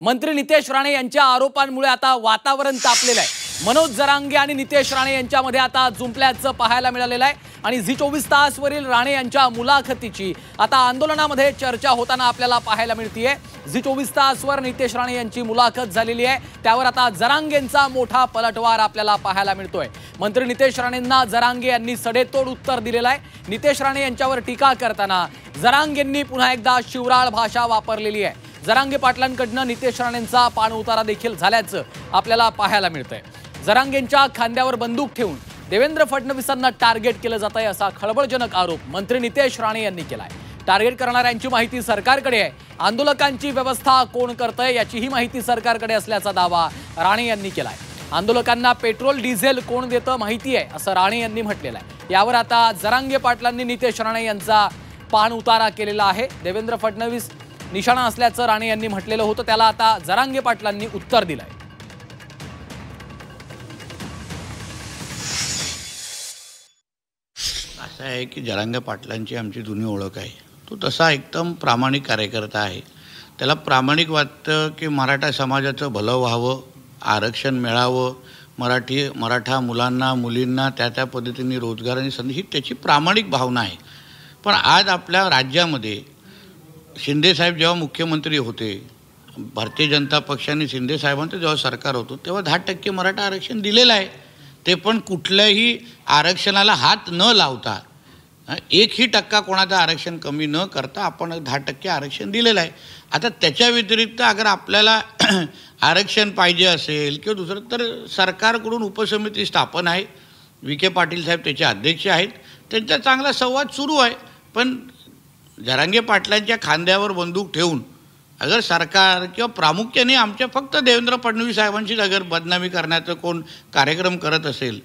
मंत्री नितेश राणे यांच्या आरोपांमुळे आता वातावरण तापलेलं आहे। मनोज जरांगे आणि नितेश राणे यांच्यामध्ये आता जुंपल्याचं पाहायला मिळालेलं आहे आणि झी24 तासवरील राणे यांच्या मुलाखतीची आता आंदोलनामध्ये चर्चा होताना आपल्याला पाहायला मिळतेय। झी24 तासवर नितेश राणे यांची मुलाखत झालेली आहे, त्यावर आता जरांगेंचा मोठा पलटवार आपल्याला पाहायला मिळतोय। मंत्री नितेश राणेंना जरांगे यांनी सडेतोड उत्तर दिलेलं आहे। नितेश राणे यांच्यावर टीका करताना जरांगेंनी पुन्हा एकदा शिवराळ भाषा वापरलेली आहे। जरांगे पाटलांकडनं नितेश राणेंचा पाणउतारा देखील झाल्याचं आपल्याला पाहायला मिळतंय। जरांगेंच्या खांद्यावर बंदूक ठेवून देवेंद्र फडणवीसांना टार्गेट केलं जात आहे असा खळबळजनक आरोप मंत्री नितेश राणे यांनी केलाय। टार्गेट करणाऱ्यांची माहिती सरकारकडे आहे, आंदोलकांची व्यवस्था कोण करतंय याचीही माहिती सरकारकडे असल्याचा दावा राणे यांनी केलाय। आंदोलकांना पेट्रोल डिझेल कोण देतं माहिती आहे असं राणे यांनी म्हटलेलं आहे। यावर आता जरांगे पाटलांनी नितेश राणे यांचा पाणउतारा केलेला आहे। देवेंद्र फडणवीस निशाणा असल्याचं राणे यांनी म्हटलेलं होतं, त्याला आता जरांगे पाटलांनी उत्तर दिलंय। असं आहे की जरांगे पाटलांची आमची जुनी ओळख आहे। तो तसा एकदम प्रामाणिक कार्यकर्ता आहे। त्याला प्रामाणिक वाटतं की मराठा समाजाचं भलं व्हावं, आरक्षण मिळावं, मराठा मुलांना मुलींना त्या पद्धतीने रोजगार आणि संधी, ही त्याची प्रामाणिक भावना आहे। पण आज आपल्या राज्यामध्ये शिंदेसाहेब जेव्हा मुख्यमंत्री होते, भारतीय जनता पक्षाने शिंदे साहेबांचं जेव्हा सरकार होतं तेव्हा 10% मराठा आरक्षण दिलेलं आहे। ते पण कुठल्याही आरक्षणाला हात न लावता, 1% कोणाचं आरक्षण कमी न करता आपण 10% आरक्षण दिलेलं आहे। आता त्याच्या व्यतिरिक्त अगर आपल्याला आरक्षण पाहिजे असेल किंवा दुसरं, तर सरकारकडून उपसमिती स्थापन आहे, विखे पाटील साहेब त्याचे अध्यक्ष आहेत, त्यांचा चांगला संवाद सुरू आहे। पण जरांगे पाटलांच्या खांद्यावर बंदूक ठेवून अगर सरकार किंवा प्रामुख्याने आमच्या फक्त देवेंद्र फडणवीस साहेबांचीच अगर बदनामी करण्याचं कोण कार्यक्रम करत असेल,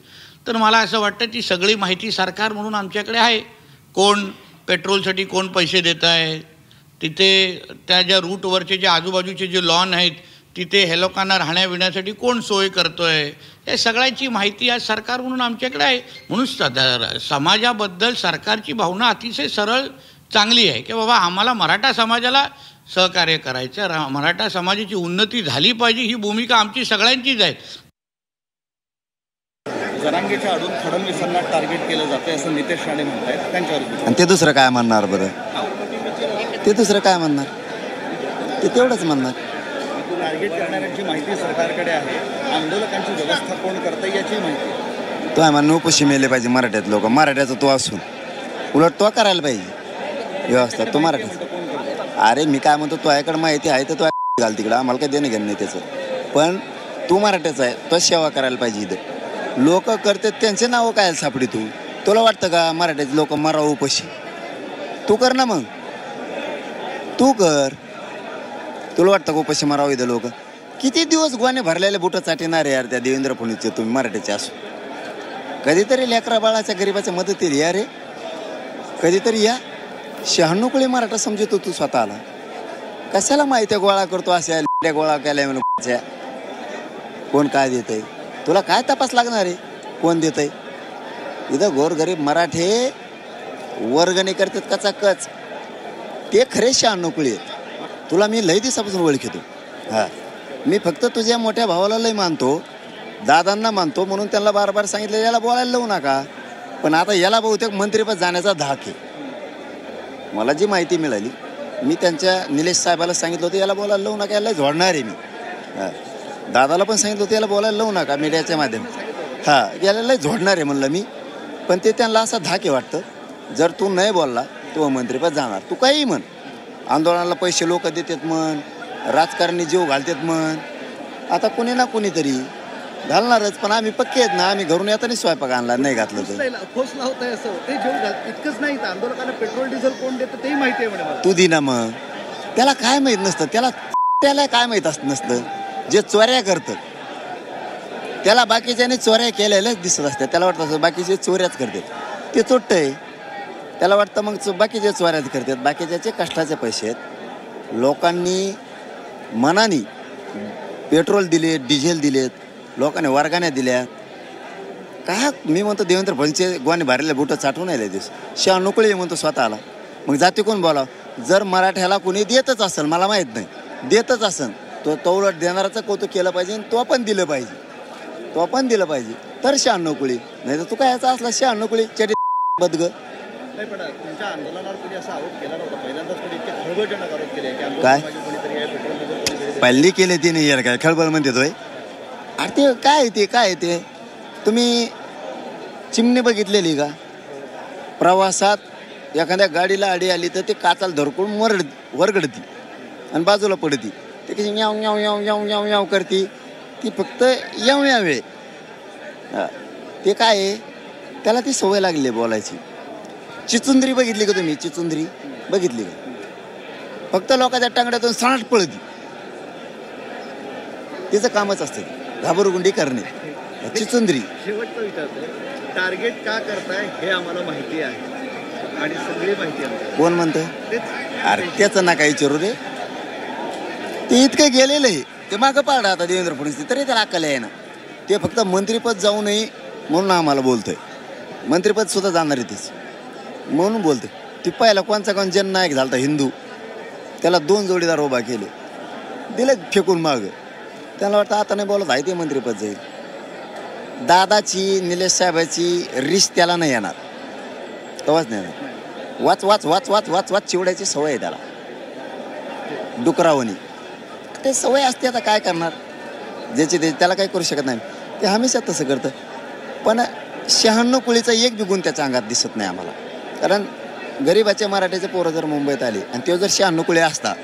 तर मला असं वाटतं ती सगळी माहिती सरकार म्हणून आमच्याकडे आहे। कोण पेट्रोलसाठी कोण पैसे देत आहे, तिथे त्या ज्या रूटवरचे जे आजूबाजूचे जे लॉन आहेत तिथे हे लोकांना राहण्याविण्यासाठी कोण सोय करतो आहे, या सगळ्याची माहिती आज सरकार म्हणून आमच्याकडे आहे। म्हणून समाजाबद्दल सरकारची भावना अतिशय सरळ चांगली आहे की बाबा आम्हाला मराठा समाजाला सहकार्य करायचं, मराठा समाजाची उन्नती झाली पाहिजे, ही भूमिका आमची सगळ्यांचीच आहे। जरांगेच्या अडून फडणवीसांना टार्गेट केलं जातं असं नितेश राणे म्हणतात, त्यांच्यावर आणि ते दुसरं काय म्हणणार बरं? ते दुसरं काय म्हणणार? ते तेवढंच म्हणणार। टार्गेट करणाऱ्यांची माहिती सरकारकडे आहे, आंदोलकांची व्यवस्था कोण करतं याची माहिती तो आहे म्हणून उपोषी मेले पाहिजे मराठ्यात लोक, मराठ्याचा तो असून उलट तो करायला पाहिजे व्यवस्था, तो मराठा। अरे मी काय म्हणतो, तो याकडे माहिती आहे तर तो घाल तिकडं, आम्हाला काही देणं घेणं नाही त्याचं, पण तू मराठ्याचा आहे, तो सेवा करायला पाहिजे। इथं लोक करतात त्यांचे नावं काय सापडी, तुला वाटतं का मराठ्याचे लोक मराव उपाशी? तू कर ना, मग तू कर। तुला वाटतं का उपाशी मारावं इथं लोक? किती दिवस गोवाने भरलेले बुटं चाटिणार यार त्या देवेंद्र फडणवीसचे तुम्ही मराठ्याचे असो। कधीतरी लेकरा बाळाच्या गरीबाच्या मदतीला या रे, कधीतरी या। 96 मराठा समजतो तू स्वतःला, कशाला माहिती गोळा करतो अशा गोळा केल्या म्हणून? कोण काय देत आहे तुला? काय तपास लागणार आहे कोण देत आहे? इथं गोरगरीब मराठे वर्गणी करतात कचाकच, ते खरे 96 आहेत। तुला मी लय दिवसापासून ओळखतो। हां, मी फक्त तुझ्या मोठ्या भावाला लय मानतो, दादांना मानतो, म्हणून त्यांना बार बार सांगितलं याला बोलायला लावू नका। पण आता याला बहुतेक मंत्रिपद जाण्याचा धाक आहे। मला जी माहिती मिळाली, मी त्यांच्या निलेश साहेबाला सांगितलं होतं याला बोलायला लावू नका, याला जोडणार आहे मी। हां, दादाला पण सांगितलं होतं याला बोलायला लावू नका मीडियाच्या माध्यमात, हां याला लय जोडणार आहे म्हणलं मी। पण ते त्यांना असा धाक आहे वाटतं, जर तू नाही बोलला तो मंत्रिपद जाणार। तू काही म्हण, आंदोलनाला पैसे लोक देतात म्हण, राजकारणी जीव घालतात म्हण, आता कुणी ना कुणीतरी घालणारच। पण आम्ही पक्के आहेत ना, आम्ही घरून येताना स्वयंपाक आणला नाही घातलं तर खोसला होत आहे असं ते जीव घाल इतकंच नाही, आंदोलकांना पेट्रोल डिझेल कोण देतं तेही माहिती आहे म्हणे। तू दिना मग, त्याला काय माहीत नसतं, त्याला काय माहीत नसतं जे चोऱ्या करतं त्याला बाकीच्याने चोऱ्या केलेल्याच दिसत असतात, त्याला वाटतं असं बाकीचे चोऱ्याच करतात, ते चोट्ट आहे। त्याला वाटतं मग बाकीचे चोऱ्याच करतात, बाकीच्याचे कष्टाचे पैसे आहेत। लोकांनी मनाने पेट्रोल दिले, डिझेल दिलेत, लोकांनी वर्गाने दिल्या, काय मी म्हणतो देवेंद्र फडणवीसचे गोवाने भरलेले बुटं चाटून आले दिवस 96 म्हणतो स्वतःला, मग जाती कोण बोलावं? जर मराठ्याला कोणी देतच असेल, मला माहीत नाही, देतच असेल तो उलट देणाराचं कौतुक केलं पाहिजे आणि तो पण दिलं पाहिजे तर 96 कुळी, नाही तर तू काय याचा असला 96 कुळी चटी बदग. नाही पण तुमच्या आंदोलनावर कोणी असा आरोप केला नव्हता, पहिल्यांदाच कोणी इतके खळबळजनक आरोप केले की आंदोलन काय? मागे कोणीतरी आहे, पेट्रोलमध्ये कोणीतरी पल्ली केले ते नाही यार, काय खळबळ म्हणते तोय. अरे ते काय ते तुम्ही चिमणी बघितलेली का? प्रवासात एखाद्या गाडीला अडी आली तर ते काचाला धरकून वरगडती आणि बाजूला पडती. ते कशी याव याव याव याव याव याव करती, ती फक्त याव यावे. ते काय आहे, त्याला ती सवय लागली आहे बोलायची. चिचुंद्री बघितली का तुम्ही? चिचुंद्री बघितली का? फक्त लोकांच्या टांगड्यातून सणाट पळती. तिचं कामच असतं घाबरगुंडी करणे. चिचुंद्री. शेवटचं विचारतो, टार्गेट का करताय हे आम्हाला माहिती आहे आणि सगळी माहिती आहे. कोण म्हणतं? तेच अरे त्याचं नका विचारू रे. ते इतकं गेलेलं आहे, ते मागं पाडा आता देवेंद्र फडणवीस, तरी त्याला अक्कल आहे ना. ते फक्त मंत्रिपद जाऊ नये म्हणून आम्हाला बोलतोय. मंत्रिपद सुद्धा जाणार आहे तेच म्हणून बोलतोय. ती पहिला कोण जननायक झाला हिंदू, त्याला 2 जोडीदार उभा केले, दिले फेकून माग. त्याला वाटतं आता नाही बोलत आहे ते मंत्रिपद जाईल. दादाची निलेश साहेबाची रिश त्याला नाही येणार, तेव्हाच नाही येणार. वाच वाच वाच वाच वाच वाच चिवड्याची सवय आहे त्याला, डुकरावणी. ते सवय असते, आता काय करणार, ज्याची त्याला काही करू शकत नाही. ते हमेशा तसं करतं. पण 96 कुळीचा एक बी गुण त्याच्या अंगात दिसत नाही आम्हाला. कारण गरीबाचे मराठीचे पोरं जर मुंबईत आली आणि ते जर 96 कुळी असतात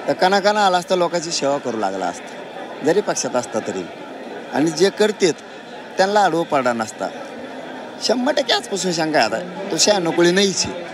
तर कणाकणा आला असता, लोकांची सेवा करू लागला असता, जरी पक्षात असता तरी. आणि जे करतेत त्यांना आडवं पाडा नसता. 100% आजपासून शंका आता तो 96 कुळी नाहीच आहे.